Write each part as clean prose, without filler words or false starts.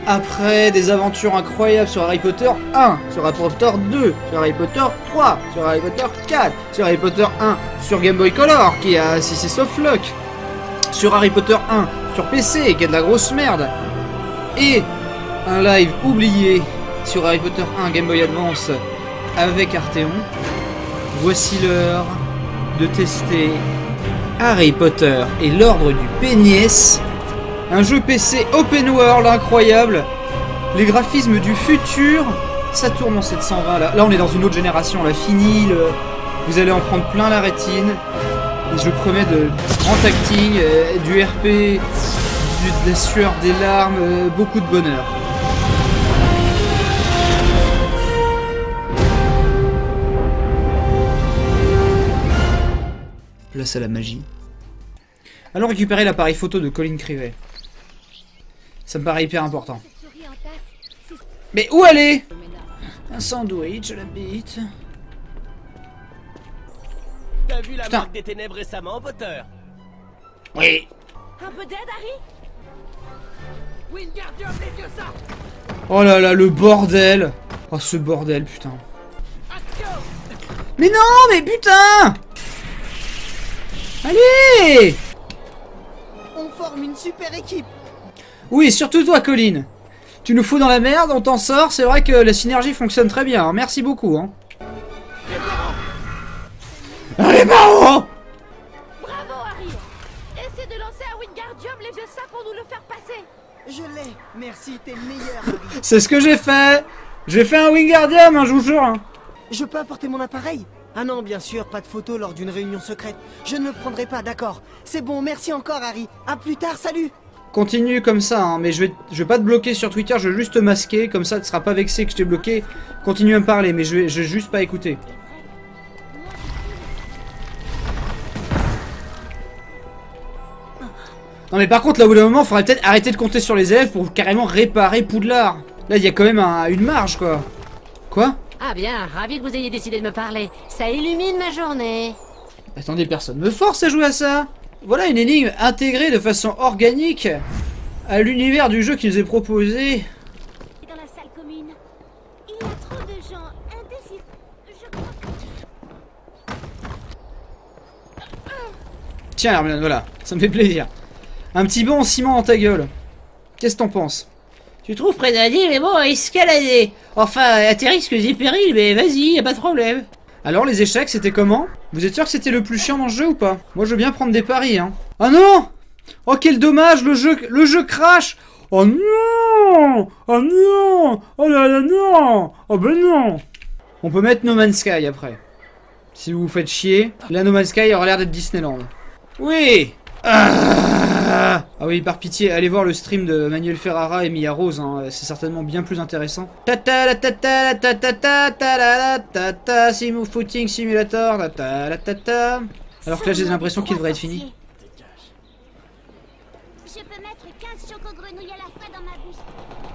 Après des aventures incroyables sur Harry Potter 1, sur Harry Potter 2, sur Harry Potter 3, sur Harry Potter 4, sur Harry Potter 1, sur Game Boy Color, qui a si c'est softlock, sur Harry Potter 1, sur PC, qui est de la grosse merde, et un live oublié sur Harry Potter 1 Game Boy Advance avec Arteon, voici l'heure de tester Harry Potter et l'Ordre du Péniès. Un jeu PC open world incroyable. Les graphismes du futur. Ça tourne en 720 là. Là on est dans une autre génération. Là fini. Vous allez en prendre plein la rétine. Et je promets de grand acting, du RP, de la sueur, des larmes, beaucoup de bonheur. Place à la magie. Allons récupérer l'appareil photo de Colin Crivet. Ça me paraît hyper important. Mais où aller? Un sandwich à la bite. T'as vu la marque des ténèbres récemment, Potter? Oui. Un peu d'aide, Harry? Wingardium Leviosa! Oh là là, le bordel. Oh ce bordel, putain. Mais non, mais putain. Allez. On forme une super équipe. Oui, surtout toi, Colin. Tu nous fous dans la merde, on t'en sort. C'est vrai que la synergie fonctionne très bien. Hein. Merci beaucoup. Hein. Les parents. Bravo, Harry! Essaie de lancer un Wingardium Leviosa pour nous le faire passer. Je l'ai. Merci, t'es le meilleur, Harry. C'est ce que j'ai fait. J'ai fait un Wingardium, hein, je vous jure. Hein. Je peux apporter mon appareil? Ah non, bien sûr, pas de photo lors d'une réunion secrète. Je ne le prendrai pas, d'accord. C'est bon, merci encore, Harry. À plus tard, salut. Continue comme ça, hein, mais je vais pas te bloquer sur Twitter, je vais juste te masquer, comme ça tu seras pas vexé que je t'ai bloqué. Continue à me parler, mais je vais juste pas écouter. Non mais par contre, là au bout d'un moment, faudrait peut-être arrêter de compter sur les élèves pour carrément réparer Poudlard. Là, il y a quand même une marge, quoi. Quoi? Ah bien, ravi que vous ayez décidé de me parler. Ça illumine ma journée. Attendez, personne me force à jouer à ça. Voilà une énigme intégrée de façon organique à l'univers du jeu qui nous est proposé. Dans la salle commune, il y a trop de gens indécis. Je crois que... Tiens, Hermione, voilà, ça me fait plaisir. Un petit bon ciment dans ta gueule. Qu'est-ce que t'en penses? Tu trouves prédadé, mais bon, escalader. Enfin, à tes risques et périls, mais vas-y, y a pas de problème. Alors, les échecs, c'était comment? Vous êtes sûr que c'était le plus chiant dans le jeu ou pas? Moi, je veux bien prendre des paris, hein. Ah non! Oh, quel dommage, le jeu crash! Oh non! Oh non! Oh là là, non! Oh ben non! On peut mettre No Man's Sky après. Si vous vous faites chier. Là, No Man's Sky aura l'air d'être Disneyland. Oui! Ah oui, par pitié, allez voir le stream de Manuel Ferrara et Mia Rose, hein, c'est certainement bien plus intéressant. Simu Footing Simulator. Alors que là, j'ai l'impression qu'il devrait être fini. Je peux mettre 15 choco-grenouilles à la fois dans ma bouche.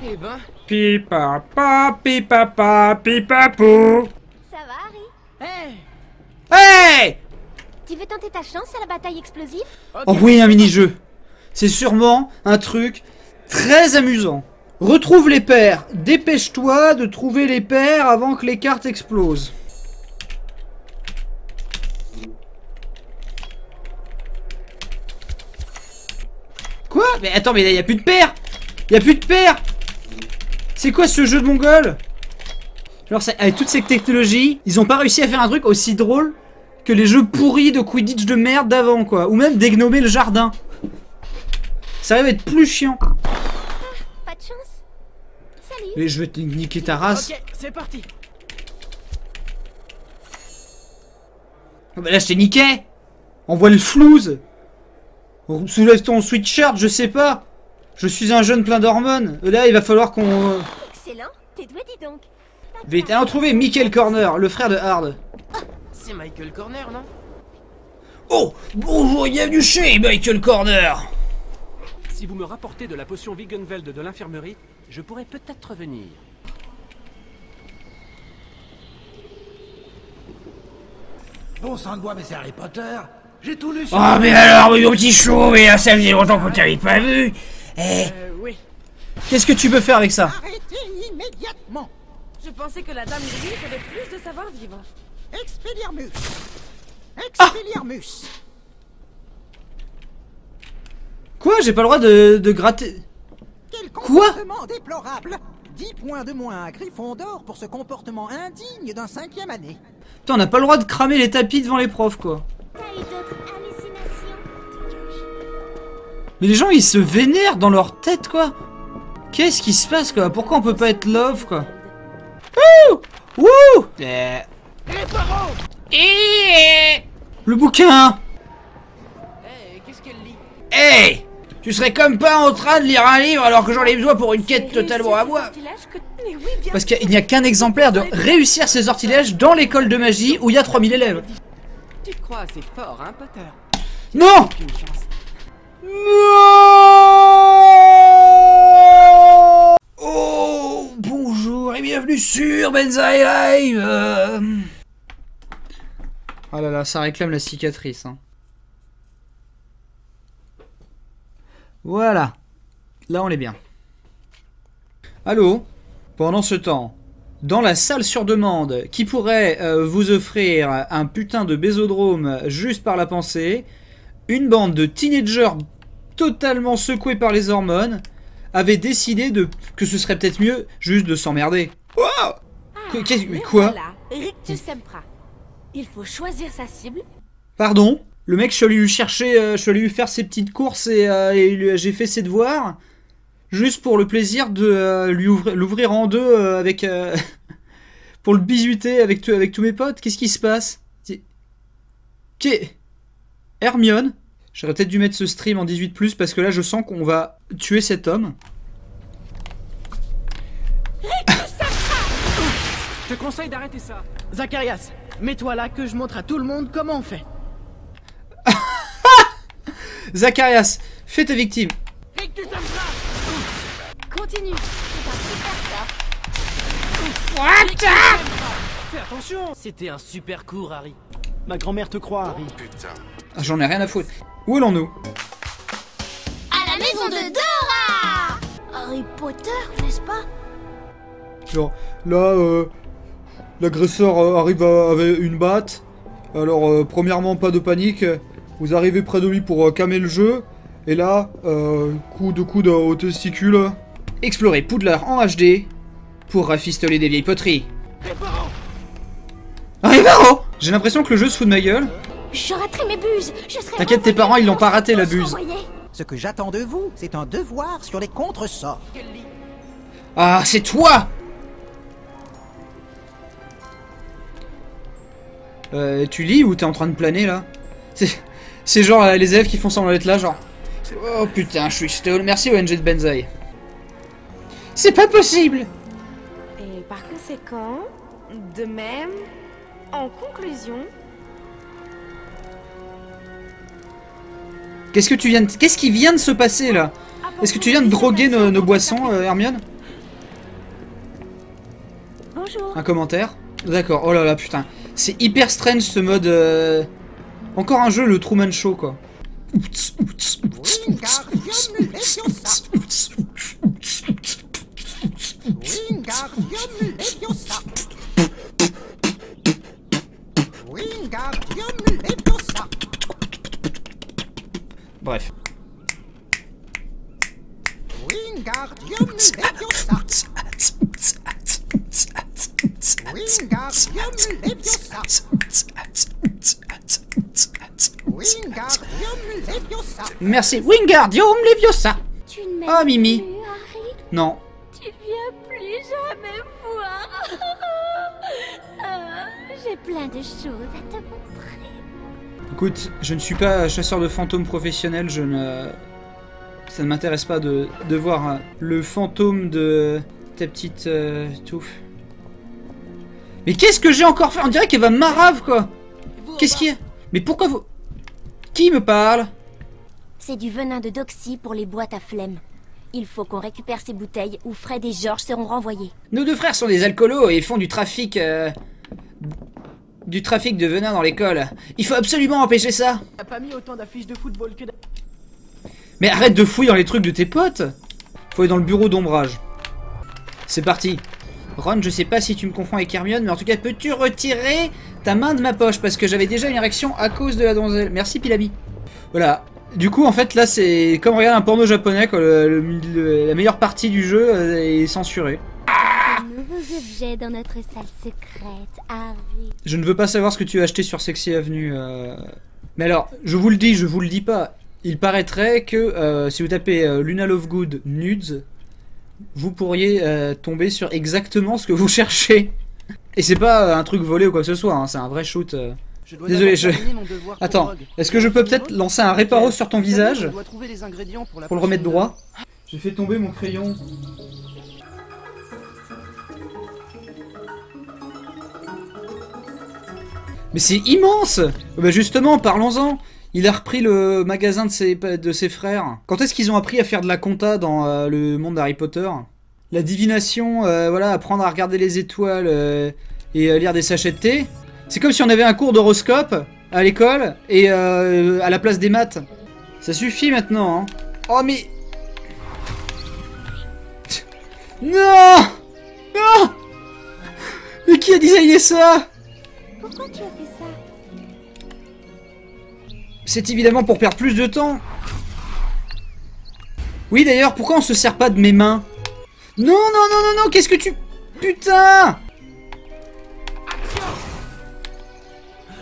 Eh ben... Pipapa, pipapa, pipapou. Ça va, Harry? Hey! Hey! Tu veux tenter ta chance à la bataille explosive? Oh oui, un mini-jeu. C'est sûrement un truc très amusant. Retrouve les paires. Dépêche-toi de trouver les paires avant que les cartes explosent. Quoi? Mais attends, mais il n'y a plus de paires. Il n'y a plus de paires. C'est quoi ce jeu de mongol? Alors, avec toute cette technologie, ils ont pas réussi à faire un truc aussi drôle que les jeux pourris de Quidditch de merde d'avant, quoi. Ou même dégnommer le jardin. Ça va être plus chiant. Pas de chance. Salut. Mais je vais te niquer ta race. Ok, c'est parti. Oh bah là, je t'ai niqué. Envoie le flouze. Soulève ton sweatshirt, je sais pas. Je suis un jeune plein d'hormones. Là, il va falloir qu'on... Excellent. T'es doué, dis donc. Vite, allons trouver Michael Corner, le frère de Hard. C'est Michael Corner, non? Oh, bonjour, bienvenue chez Michael Corner. Si vous me rapportez de la potion Wiggenweld de l'infirmerie, je pourrais peut-être revenir. Bon sang de bois, mais c'est Harry Potter. J'ai tout lu sur... Oh, mais alors, mon petit chou, mais ça faisait longtemps qu'on t'avait pas vu. Oui. Qu'est-ce que tu veux faire avec ça? Arrêtez immédiatement. Je pensais que la dame grise avait plus de savoir-vivre. Expelliarmus. Expelliarmus. Quoi? J'ai pas le droit de gratter... Quel Quoi? comportement déplorable. 10 points de moins à Gryffondor pour ce comportement indigne d'un 5e année. Putain, on n'a pas le droit de cramer les tapis devant les profs, quoi. T'as eu d'autres hallucinations? Mais les gens, ils se vénèrent dans leur tête, quoi. Qu'est-ce qui se passe, quoi? Pourquoi on peut pas être love, quoi? Wouh! Wouh! Le bouquin! Hey, qu'est-ce qu'elle lit? Hey! Tu serais comme pas en train de lire un livre alors que j'en ai besoin pour une quête totalement à moi. Mais oui, bien Parce qu'il n'y a qu'un exemplaire de réussir ses sortilèges dans l'école de magie où il y a 3000 élèves. Tu te crois assez fort, hein, Potter? Non! Aucune chance. Oh, bonjour et bienvenue sur Benzaï Live. Ah là là, ça réclame la cicatrice. Hein. Voilà. Là, on est bien. Allô? Pendant ce temps, dans la salle sur demande, qui pourrait vous offrir un putain de bésodrome juste par la pensée, une bande de teenagers totalement secoués par les hormones avait décidé que ce serait peut-être mieux juste de s'emmerder. Wow! Quoi? Voilà, Rictus Sempra. Il faut choisir sa cible. Pardon? Le mec, je suis allé lui chercher, je suis allé lui faire ses petites courses et j'ai fait ses devoirs. Juste pour le plaisir de l'ouvrir en deux avec... pour le bisuter avec tous mes potes. Qu'est-ce qui se passe? Hermione? J'aurais peut-être dû mettre ce stream en 18+, parce que là, je sens qu'on va tuer cet homme. Je te conseille d'arrêter ça. Zacharias, mets-toi là que je montre à tout le monde comment on fait. Zacharias, fais ta victime. Continue. Fais attention. C'était un super cours, Harry. Ma grand-mère te croit, Harry. Ah, j'en ai rien à foutre. Où allons-nous? À la maison de Dora! Harry Potter, n'est-ce pas? Genre, là, l'agresseur arrive avec une batte. Alors, premièrement, pas de panique. Vous arrivez près de lui pour calmer le jeu. Et là, coup de coude au testicule. Explorez Poudlard en HD pour rafistoler des vieilles poteries. Ribaro! J'ai l'impression que le jeu se fout de ma gueule. Je raterai mes buses. T'inquiète, tes parents, ils l'ont pas raté, la buse. Ce que j'attends de vous, c'est un devoir sur les contresorts. Ah, c'est toi! Tu lis ou t'es en train de planer, là? C'est genre les élèves qui font semblant d'être là, genre... Oh putain, je suis stone. Merci ONG de Benzaï. C'est pas possible! Et par conséquent, de même, en conclusion... Qu'est-ce qui vient de se passer, là? Est-ce que tu viens de droguer nos boissons, Hermione? Bonjour. Un commentaire? D'accord, oh là là, putain. C'est hyper strange, ce mode... Encore un jeu, le Truman Show, quoi. Bref. Wingardium Leviosa. Wingardium Leviosa. Wingardium Leviosa. Merci, Wingardium Leviosa. Tu ne m'aimes Oh, Mimi. plus, Harry. Non. Tu viens plus jamais voir. J'ai plein de choses à te montrer. Écoute, je ne suis pas chasseur de fantômes professionnel, ça ne m'intéresse pas de voir le fantôme de ta petite touffe. Mais qu'est-ce que j'ai encore fait? On dirait qu'elle va marave, quoi. Qu'est-ce qu'il y a? Mais pourquoi vous... Qui me parle? C'est du venin de Doxy pour les boîtes à flemme. Il faut qu'on récupère ces bouteilles ou Fred et George seront renvoyés. Nos deux frères sont des alcoolos et font du trafic de venin dans l'école. Il faut absolument empêcher ça. T'as pas mis autant d'affiches de football que... Mais arrête de fouiller dans les trucs de tes potes. Faut aller dans le bureau d'ombrage. C'est parti. Ron, je sais pas si tu me confonds avec Hermione, mais en tout cas, peux-tu retirer ta main de ma poche? Parce que j'avais déjà une érection à cause de la donzelle. Merci, Pilabi. Voilà. Du coup, en fait, là, c'est comme regarder un porno japonais, quoi. La meilleure partie du jeu est censurée. De nouveaux objets dans notre salle secrète, Harry. Je ne veux pas savoir ce que tu as acheté sur Sexy Avenue. Mais alors, je vous le dis, je vous le dis pas. Il paraîtrait que si vous tapez Luna Lovegood nudes, vous pourriez tomber sur exactement ce que vous cherchez. Et c'est pas un truc volé ou quoi que ce soit, hein, c'est un vrai shoot. Désolé, Attends, est-ce que je peux peut-être lancer un réparo sur ton visage pour le remettre droit? J'ai fait tomber mon crayon. Mais c'est immense! Bah justement, parlons-en. Il a repris le magasin de ses frères. Quand est-ce qu'ils ont appris à faire de la compta dans le monde d'Harry Potter? La divination, voilà, apprendre à regarder les étoiles et lire des sachets de thé. C'est comme si on avait un cours d'horoscope à l'école et à la place des maths. Ça suffit maintenant, hein. Oh mais... Non! Non! Mais qui a designé ça? Pourquoi tu as fait ça? C'est évidemment pour perdre plus de temps. Oui d'ailleurs, pourquoi on se sert pas de mes mains? Non, non, non, non, non, qu'est-ce que tu... Putain!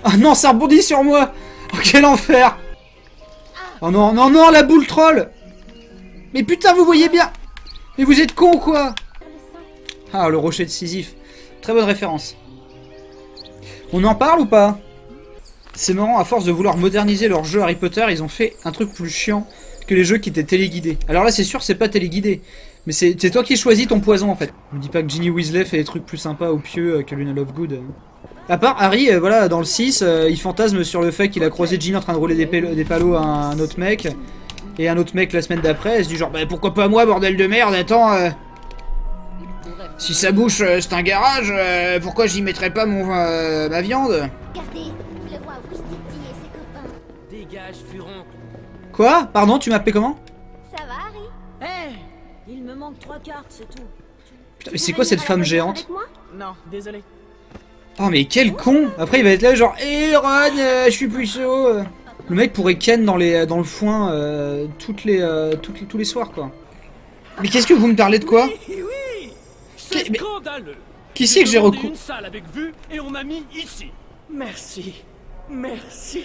Ah non, ça rebondit sur moi! Oh, quel enfer! Oh non, non, non, la boule troll! Mais putain, vous voyez bien! Mais vous êtes con ou quoi? Ah, le rocher de Sisyphe. Très bonne référence. On en parle ou pas? C'est marrant, à force de vouloir moderniser leur jeu Harry Potter, ils ont fait un truc plus chiant que les jeux qui étaient téléguidés. Alors là, c'est sûr, c'est pas téléguidé. Mais c'est toi qui choisis ton poison, en fait. Ne me dis pas que Ginny Weasley fait des trucs plus sympas ou pieux que Luna Lovegood. À part Harry, voilà, dans le 6, il fantasme sur le fait qu'il a croisé Ginny en train de rouler des palos à un autre mec. Et un autre mec la semaine d'après, il se dit genre, bah pourquoi pas moi, bordel de merde, attends... Si sa bouche, c'est un garage, pourquoi j'y mettrais pas ma viande? Regardez, le roi Wistiti et ses copains. Dégage, furoncle. Quoi? Pardon, tu m'appelais comment? Ça va, Harry? Hé, il me manque 3 cartes, c'est tout. Putain, mais c'est quoi cette femme géante? Avec moi? Non, désolé. Oh mais quel con! Après il va être là genre, hé Ron, je suis puceau. Le mec pourrait ken dans le foin tous les soirs quoi. Mais qu'est-ce que vous me parlez de quoi? Oui, c'est Mais- scandaleux. Qui c'est que j'ai recours? Une salle avec vue et on m'a mis ici. Merci. Merci.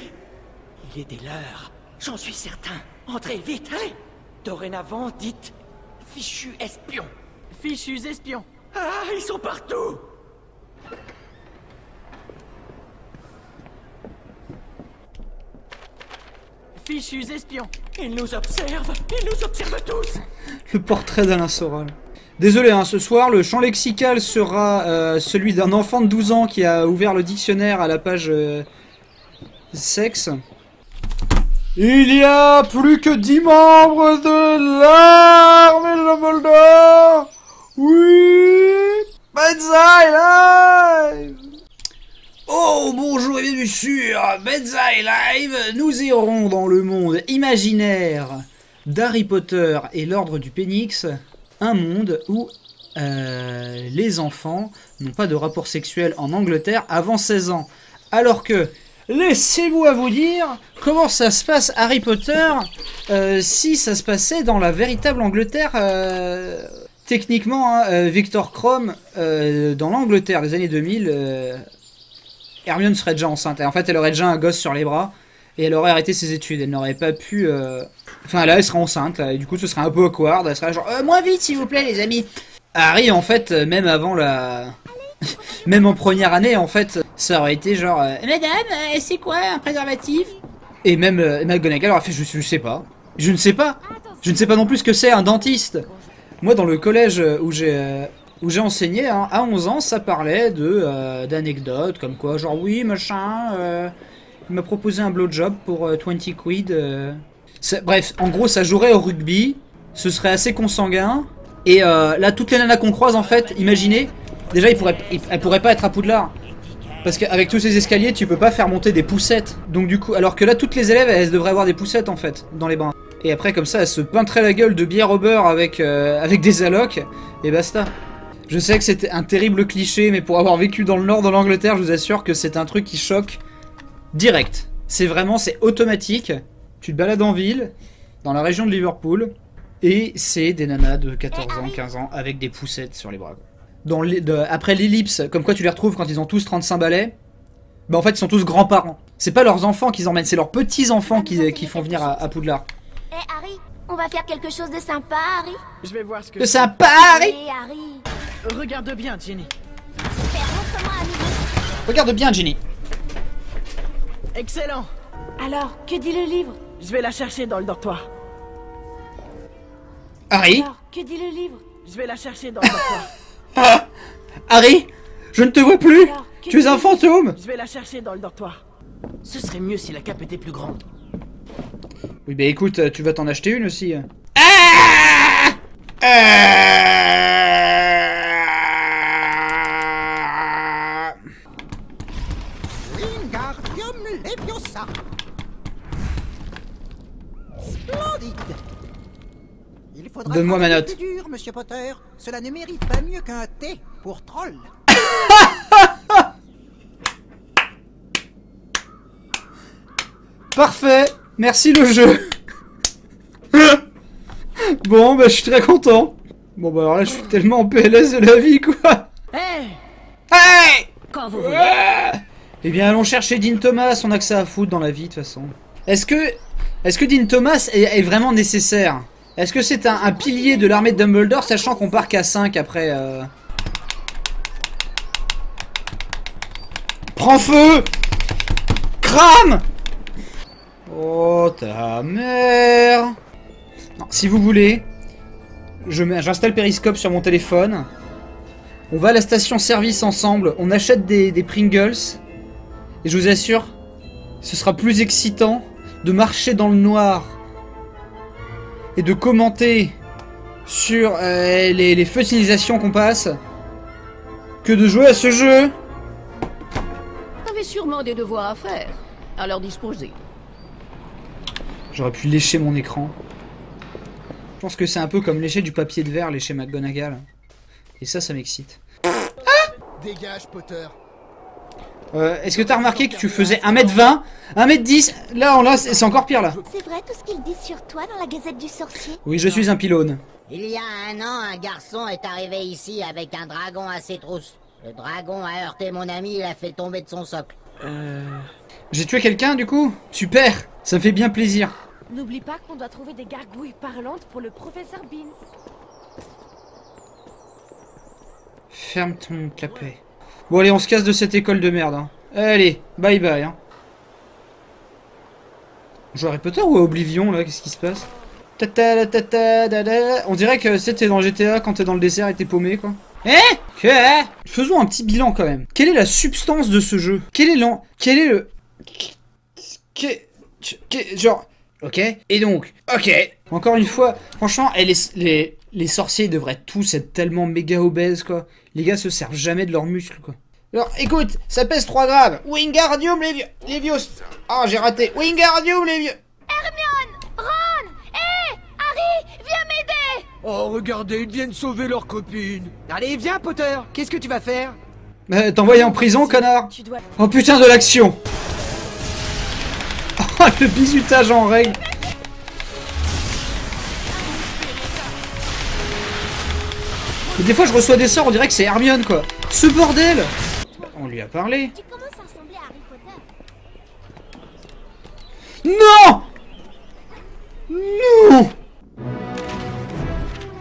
Il est des leurs. J'en suis certain. Entrez vite, allez. Dorénavant, dites fichus espions. Fichus espions. Ah, ils sont partout. Fichus espions. Ils nous observent. Ils nous observent tous. Le portrait d'Alain Soral. Désolé, hein, ce soir, le champ lexical sera celui d'un enfant de 12 ans qui a ouvert le dictionnaire à la page sexe. Il y a plus que 10 membres de l'armée de Dumbledore. Oui, Banzai Live. Oh, bonjour et bienvenue sur Banzai Live. Nous irons dans le monde imaginaire d'Harry Potter et l'Ordre du Pénix. Un monde où les enfants n'ont pas de rapport sexuel en Angleterre avant 16 ans. Alors que, laissez-moi vous dire comment ça se passe Harry Potter si ça se passait dans la véritable Angleterre. Techniquement, hein, Victor Crumb, dans l'Angleterre des années 2000, Hermione serait déjà enceinte. Et en fait, elle aurait déjà un gosse sur les bras et elle aurait arrêté ses études. Elle n'aurait pas pu... Enfin là elle serait enceinte là, et du coup ce serait un peu awkward, elle serait genre moins vite s'il vous plaît les amis. Harry en fait, même avant la... même en première année en fait, ça aurait été genre Madame, c'est quoi un préservatif? Et même McGonagall aurait fait je sais pas. Je ne sais pas. Je ne sais pas non plus ce que c'est un dentiste. Moi dans le collège où j'ai enseigné, hein, à 11 ans ça parlait d'anecdotes comme quoi genre oui machin, il m'a proposé un blowjob pour 20 quid. Bref, en gros, ça jouerait au rugby, ce serait assez consanguin, et là, toutes les nanas qu'on croise, en fait, imaginez, déjà, elles pourraient pas être à Poudlard, parce qu'avec tous ces escaliers, tu peux pas faire monter des poussettes, donc du coup, alors que là, toutes les élèves, elles devraient avoir des poussettes, en fait, dans les bains. Et après, comme ça, elle se peintrait la gueule de bière au beurre avec des allocs. Et basta. Je sais que c'était un terrible cliché, mais pour avoir vécu dans le nord de l'Angleterre, je vous assure que c'est un truc qui choque direct. C'est vraiment, c'est automatique. Tu te balades en ville, dans la région de Liverpool, et c'est des nanas de 14 ans, 15 ans, avec des poussettes sur les bras. Après l'ellipse, comme quoi tu les retrouves quand ils ont tous 35 balais, bah en fait ils sont tous grands-parents. C'est pas leurs enfants qu'ils emmènent, c'est leurs petits-enfants qui font venir à Poudlard. Hé Harry, on va faire quelque chose de sympa, Harry. Je vais voir ce que... De sympa, Harry! Hé Harry. Regarde bien, Jenny. Super, montre-moi un niveau. Regarde bien, Ginny. Excellent. Alors, que dit le livre? Je vais la chercher dans le dortoir. Harry? Alors, que dit le livre? Je vais la chercher dans le dortoir. Harry? Je ne te vois plus! Alors, que Tu es dit un le fantôme! Je vais la chercher dans le dortoir. Ce serait mieux si la cape était plus grande. Oui, bah écoute, tu vas t'en acheter une aussi. Wingardium Leviosa. Splendide. Il faudra Donne-moi ma travailler note. plus dur, Monsieur Potter. Cela ne mérite pas mieux qu'un thé pour troll. Parfait! Merci le jeu! Bon, bah je suis très content. Bon, bah alors là, je suis tellement en PLS de la vie, quoi! Hey! Hey! Quand vous voulez. Eh bien, allons chercher Dean Thomas, on a que ça à foutre dans la vie, de toute façon. Est-ce que Dean Thomas est vraiment nécessaire? Est-ce que c'est un pilier de l'armée de Dumbledore, sachant qu'on part qu'à 5 après... Prends feu! Crame! Oh, ta mère! Non, si vous voulez, j'installe Periscope sur mon téléphone. On va à la station-service ensemble, on achète des Pringles. Et je vous assure, ce sera plus excitant de marcher dans le noir et de commenter sur les feux de signalisation qu'on passe que de jouer à ce jeu. Vous avez sûrement des devoirs à faire. À leur disposer. J'aurais pu lécher mon écran. Je pense que c'est un peu comme lécher du papier de verre, lécher McGonagall. Et ça m'excite. Dégage, Potter. Est-ce que t'as remarqué que tu faisais 1m20, 1m10? Là, c'est encore pire, là. C'est vrai tout ce qu'ils disent sur toi dans la Gazette du Sorcier? Oui, je suis un pylône. Il y a un an, un garçon est arrivé ici avec un dragon à ses trousses. Le dragon a heurté mon ami, il a fait tomber de son socle. J'ai tué quelqu'un, du coup? Super! Ça me fait bien plaisir. N'oublie pas qu'on doit trouver des gargouilles parlantes pour le professeur Beans. Ferme ton clapet. Bon, allez, on se casse de cette école de merde. Hein. Allez, bye bye. Hein. On joue à Harry Potter ou à Oblivion, là? Qu'est-ce qui se passe? On dirait que c'était dans GTA quand t'es dans le désert et t'es paumé, quoi. Faisons un petit bilan, quand même. Quelle est la substance de ce jeu? Quel est le... Genre... Ok. Et donc... Ok. Encore une fois, franchement, les sorciers devraient tous être tellement méga obèses, quoi. Les gars se servent jamais de leurs muscles, quoi. Alors, écoute, ça pèse 3 grammes. Wingardium Leviosa. Oh, j'ai raté. Wingardium Leviosa. Hermione! Ron! Hé! Harry! Viens m'aider! Oh, regardez, ils viennent sauver leur copine. Allez, viens, Potter. Qu'est-ce que tu vas faire? Bah, t'envoies en prison, connard. Tu dois... Oh putain de l'action. Oh, le bisutage en règle. Et des fois, je reçois des sorts, on dirait que c'est Hermione, quoi. Ce bordel. On lui a parlé. Tu commences à ressembler à Harry Potter. Non! Non!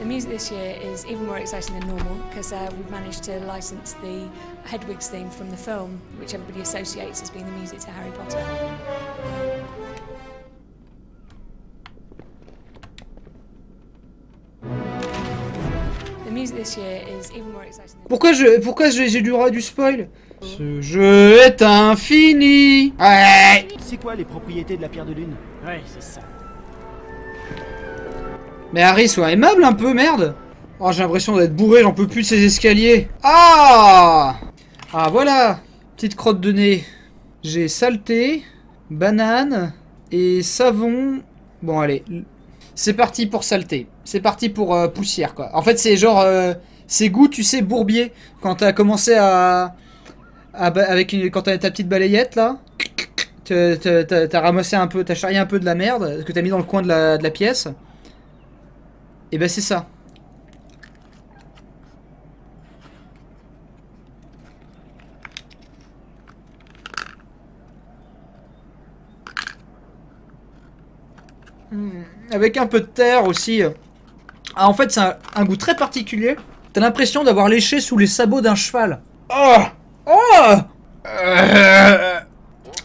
The music this year is even more exciting than normal because we've managed to license the Hedwig's theme from the film, which everybody associates as being the music to Harry Potter. The music this year is even more exciting than... Pourquoi j'ai du droit du spoil? Ce jeu est infini. Ouais. C'est quoi les propriétés de la pierre de lune? Ouais, c'est ça. Mais Harry, sois aimable un peu, merde. Oh, j'ai l'impression d'être bourré, j'en peux plus de ces escaliers. Ah! Ah, voilà. Petite crotte de nez. J'ai saleté, banane et savon. Bon, allez. C'est parti pour saleté. C'est parti pour poussière, quoi. En fait, c'est genre... c'est goût, tu sais, bourbier. Quand t'as commencé quand t'as ta petite balayette, là, t'as ramassé un peu, t'as charrié un peu de la merde que t'as mis dans le coin de la pièce. Et ben c'est ça. Avec un peu de terre aussi. Ah, en fait, c'est un goût très particulier. T'as l'impression d'avoir léché sous les sabots d'un cheval. Oh, oh,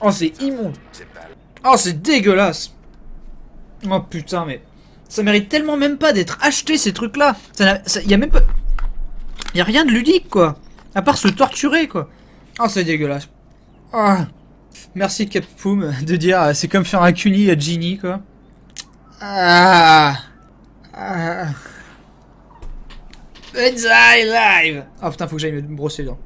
oh, c'est immonde. Oh, c'est dégueulasse. Oh putain, mais ça mérite tellement même pas d'être acheté ces trucs-là. Y a même pas, y a rien de ludique quoi. À part se torturer quoi. Oh, c'est dégueulasse. Oh. Merci Cappoum de dire c'est comme faire un cuni à Ginny quoi. Let's die live. Oh putain, faut que j'aille me brosser les dents.